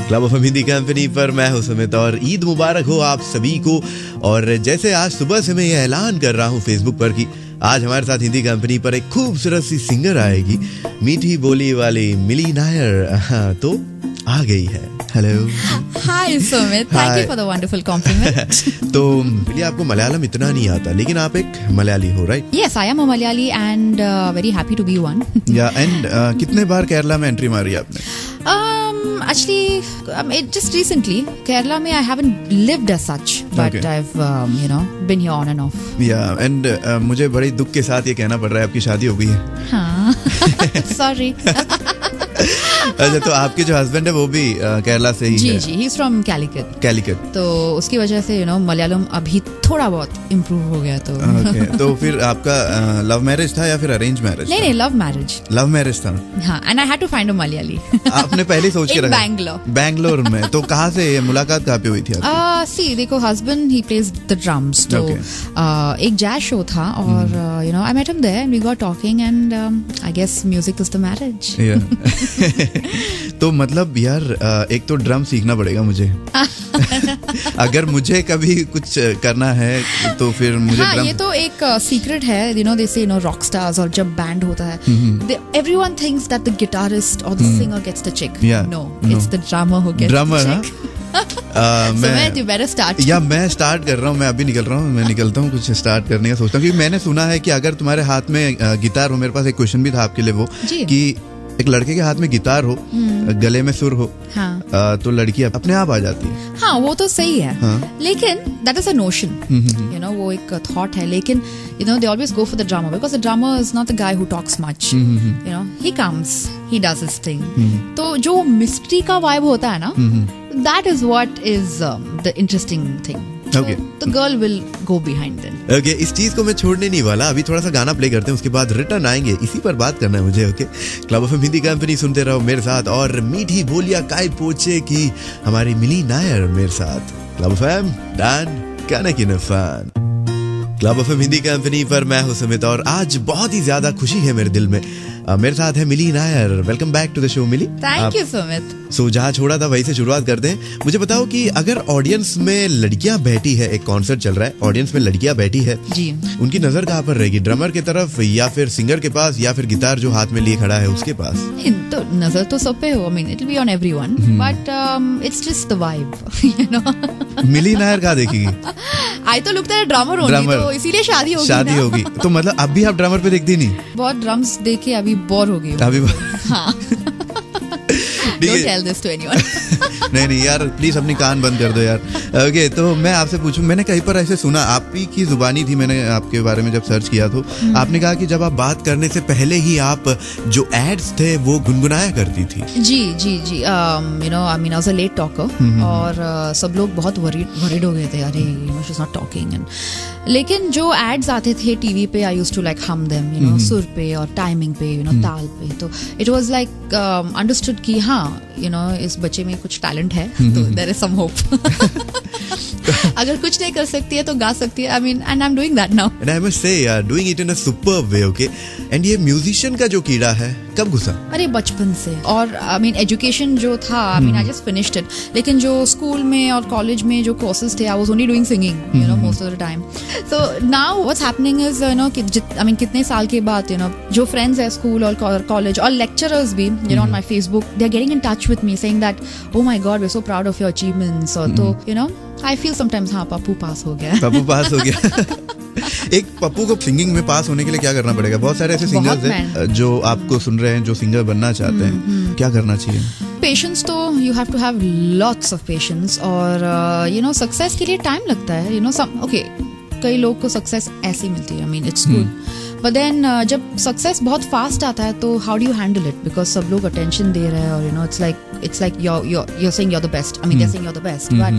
Club of Hindi company पर मैं हूं सुमित और ईद मुबारक हो आप सभी को। और जैसे आज सुबह से मैं ये ऐलान कर रहा हूं फेसबुक पर कि आज हमारे साथ हिंदी कंपनी पर एक खूबसूरत सी सिंगर आएगी, मीठी बोली वाली मिली नायर तो आ गई है। Hello, hi Sumit, thank you for the wonderful compliment. तो मिली, आपको मलयालम इतना नहीं आता लेकिन आप एक मलयाली हो, right? Yes, I am a Malayali and very happy to be one. या एंड कितने बार केरला में एंट्री मारी आपने? Actually, just recently, Kerala mein I haven't lived as such, but Okay. I've been here on and off. या and मुझे बड़े दुख के साथ ये कहना पड़ रहा है आपकी शादी हो गई है। हाँ, sorry. अच्छा, तो आपके जो हस्बैंड है वो भी केरला से ही जी है? जी, he's from Calicut. कैलिकट। तो उसकी वजह से मलयालम अभी थोड़ा बहुत इम्प्रूव हो गया तो। Okay. तो फिर आपका लव मैरिज था या फिर अरेंज मैरिज? नहीं, लव मैरिज। लव मैरिज था। हाँ, and I had to find a Malayali. आपने पहले ही सोच के In रखा? Bangalore. बैंगलोर में। तो कहाँ से मुलाकात कहाँ पे हुई थी आपकी? सी देखो, हस्बैंड ही प्लेज द ड्रम्स, तो एक जैज शो था और I met him there and we got talking and I guess music is the marriage. तो मतलब यार, एक तो ड्रम सीखना पड़ेगा मुझे। अगर मुझे कभी कुछ करना है तो फिर मुझे हाँ, ड्रम। ये तो एक सीक्रेट है, दे से रॉक स्टार्स और जब बैंड होता है everyone thinks that the guitarist और the singer gets the chick. No, it's the drummer who gets the chick. मैं you better start. या मैं स्टार्ट कर रहा हूँ, मैं अभी निकल रहा हूँ, मैं निकलता हूँ कुछ स्टार्ट करने का सोचता हूँ, क्योंकि मैंने सुना है कि अगर तुम्हारे हाथ में गिटार हो, मेरे पास एक क्वेश्चन भी था आपके लिए वो जी। कि एक लड़के के हाथ में गिटार हो, गले में सुर हो, हाँ, तो लड़की अपने आप आ जाती है। हाँ, वो तो सही है, हाँ। लेकिन दैट इज अ नोशन, वो एक थॉट है, लेकिन they always go for the drummer because the drummer is not the guy who talks much. He comes, he does his thing. तो जो मिस्ट्री का वाइब होता है ना, that is what is the interesting thing. Okay. The girl will go behind them. Okay, इस चीज को मैं छोड़ने नहीं वाला। अभी थोड़ा सा गाना प्ले करते हैं, उसके बाद रिटर्न आएंगे, इसी पर बात करना है मुझे। Okay, club of Hindi company सुनते रहो मेरे साथ और मीठी बोलियां काय पोचे की हमारी मिली नायर मेरे साथ। क्लब ऑफ एम डन कहने की नफान। क्लब ऑफ हिंदी कंपनी पर मैं हूं सुमित और आज बहुत ही ज्यादा खुशी है मेरे दिल में। मेरे साथ है Mili Nair. Welcome back to the show Mili. Thank you Sumit. So जहाँ छोड़ा था वहीं से शुरुआत करते हैं। मुझे बताओ कि अगर ऑडियंस में लड़कियां बैठी है, एक कॉन्सर्ट चल रहा है, ऑडियंस में लड़कियां बैठी है जी, उनकी नजर कहाँ पर रहेगी? ड्रमर की तरफ या फिर सिंगर के पास या फिर गिटार जो हाथ में लिए खड़ा है उसके पास? तो नजर तो सब पे हो, I mean it will be on everyone, but it's just the vibe. Mili Nair कहाँ देखेगी? आई तो लुकता है ड्रमर होगी, तो इसीलिए शादी होगी। तो मतलब अब भी आप ड्रमर पे देखती नहीं? बहुत ड्रम्स देखे अभी बोर हो गई। अभी हाँ। Don't tell this to anyone. नहीं यार, प्लीज अपनी कान बंद कर दो यार। ओके, तो मैं आपसे पूछूं, मैंने कहीं पर ऐसे सुना, आप ही की जुबानी थी, मैंने आपके बारे में जब सर्च किया तो आपने कहा कि जब आप बात करने से पहले ही आप जो एड्स थे वो गुनगुनाया करती थी। जी जी जी, I was a late talker और सब लोग बहुत वरीड हो गए थे, अरे she is not talking. And लेकिन जो एड्स आते थे टीवी पे, I used to like hum them, सुर पे और टाइमिंग पे, ताल पे, तो इट वाज लाइक अंडरस्टूड कि हाँ, इस बच्चे में कुछ टैलेंट है, तो देयर इज सम होप। अगर कुछ नहीं कर सकती है तो गा सकती है, I mean, and I am doing that now, and I must say यार doing it in a superb way. Okay, and ये म्यूजिशियन का जो कीड़ा है कब घुसा? अरे बचपन से। और आई मीन एजुकेशन जो था, I mean I just finished it, लेकिन जो स्कूल में और कॉलेज में जो कोर्सेज थे, I was only doing singing most of the time. So now what's happening is I mean कितने साल के बाद जो फ्रेंड्स है स्कूल और कॉलेज और लेक्चरर्स भी on my Facebook, they are getting in touch with me saying that oh my god we are so proud of your achievements. और तो आई फील समटाइम्स हाँ, पप्पू पास हो गया। पप्पू पास हो गया। एक पप्पू को सिंगिंग में पास होने के लिए क्या करना पड़ेगा? बहुत सारे ऐसे सिंगर्स हैं जो आपको सुन रहे हैं, जो सिंगर बनना चाहते हैं, क्या करना चाहिए? पेशेंस, तो you have to have lots of patience, और सक्सेस के लिए टाइम लगता है। ओके, कई लोग को सक्सेस ऐसे मिलती है, I mean it's good, but then जब सक्सेस बहुत फास्ट आता है तो how do you handle it? Because सब लोग अटेंशन दे रहे हैं और it's like you're saying you're the best, I mean they're saying you're the best, but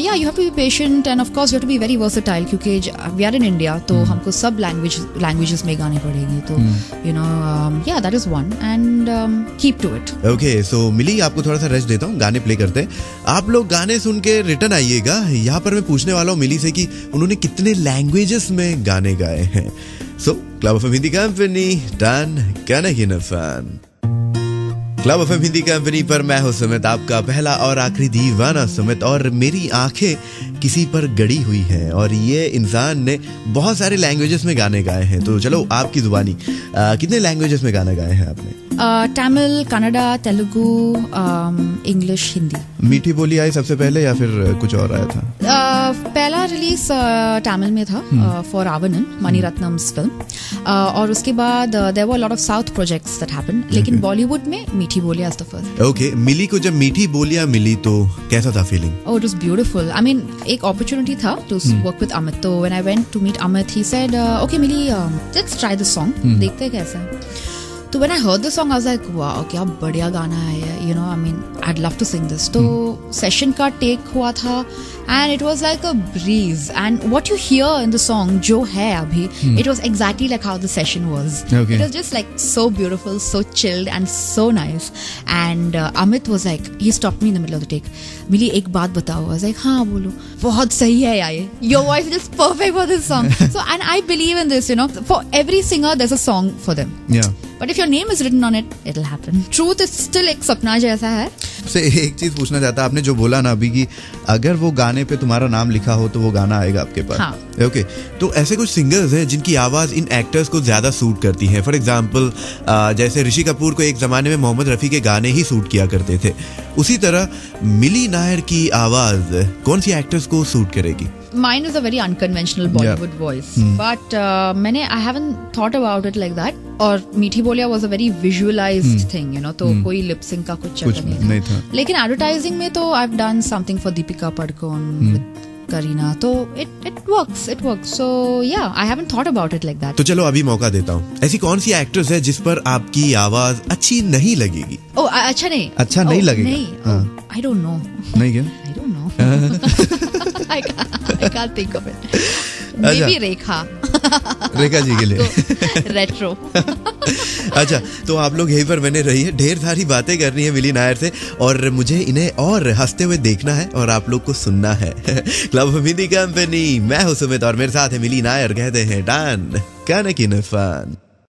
yeah, you have to be patient and of course you have to be very versatile, क्योंकि we are in India, तो हमको सब languages में गाने पड़ेंगे, तो yeah, that is one, and keep to it. Okay, so मिली, आपको थोड़ा सा रेस्ट देता हूँ, गाने प्ले करते हैं। आप लोग गाने सुन के रिटर्न आइएगा। यहाँ पर मैं पूछने वाला हूँ मिली से कि उन्होंने कितने लैंग्वेजेस में गाने गाए हैं। So club of Hindi company डन कहना ही न fan. Club FM Hindi company पर मैं हूं सुमित, आपका पहला और आखिरी दीवाना सुमित। और मेरी आंखें किसी पर गड़ी हुई हैं और ये इंसान ने बहुत सारे लैंग्वेजेस में गाने गाए हैं। तो चलो आपकी जुबानी, कितने लैंग्वेजेस में गाने गाए हैं आपने? तमिल, कन्नड़ा, तेलुगु, इंग्लिश, हिंदी। मीठी बोली आई सबसे पहले या फिर कुछ और आया था? पहला रिलीज तमिल में था फॉर रावणन, मणिरत्नम्स फिल्म, और उसके बाद there were lot of south projects that happened, लेकिन बॉलीवुड में Meethi Boliyan is the first. Okay, Mili को जब मीठी बोलियां मिली तो कैसा था feeling? Oh, it was beautiful. I mean, एक opportunity था to work with Amit. तो when I went to meet Amit, he said, "Okay, Mili, let's try this song. देखते हैं कैसा है." तो when I heard the song, I was like, wow, क्या बढ़िया गाना है, you know, I mean, I'd love to sing this. तो session का take हुआ था and it was like a breeze. And what you hear in the song, जो है अभी, it was exactly like how the session was. Okay. It was just like so beautiful, so chilled and so nice. And Amit was like, he stopped me in the middle of the take. मिली एक बात बताओ। I was like, हाँ बोलो। बहुत सही है यार ये। Your voice is just perfect for this song. So and I believe in this, you know, for every singer there's a song for them. Yeah. But if your name is written on it, it'll happen. Truth is still एक सपना जैसा है। से एक चीज पूछना चाहता, आपने जो बोला ना अभी कि अगर वो गाने पे तुम्हारा नाम लिखा हो तो वो गाना आएगा आपके पास। हाँ। ओके, तो ऐसे कुछ सिंगर्स हैं जिनकी आवाज इन एक्टर्स को ज्यादा सूट करती है। फॉर एग्जांपल जैसे ऋषि कपूर को एक जमाने में मोहम्मद रफी के गाने ही सूट किया करते थे, उसी तरह मिली नायर की आवाज कौन सी एक्टर्स को सूट करेगी? Mine is a very unconventional Bollywood voice, but I haven't thought about it like that. और मीठी बोलिया was a very visualized thing, you know, तो कोई lip sync का कुछ चक्कर नहीं था। लेकिन advertising में तो I've done something for Deepika Padukone with Kareena, तो it works. So yeah, I haven't thought about it like that. तो चलो अभी मौका देता हूँ। ऐसी कौन सी एक्ट्रेस है जिस पर आपकी आवाज अच्छी नहीं लगेगी? Oh, अच्छा नहीं लगेगा? नहीं, I don't know. नहीं क्या? I don't know. I can't think of it. Maybe Rekha ji के लिए रेट्रो। अच्छा, तो आप लोग यहीं पर बने रहिए, ढेर सारी बातें करनी है मिली नायर से और मुझे इन्हें और हंसते हुए देखना है और आप लोग को सुनना है। क्लब हिंदी कंपनी, मैं हूं सुमित और मेरे साथ है मिली नायर, कहते हैं डान काना की नफान।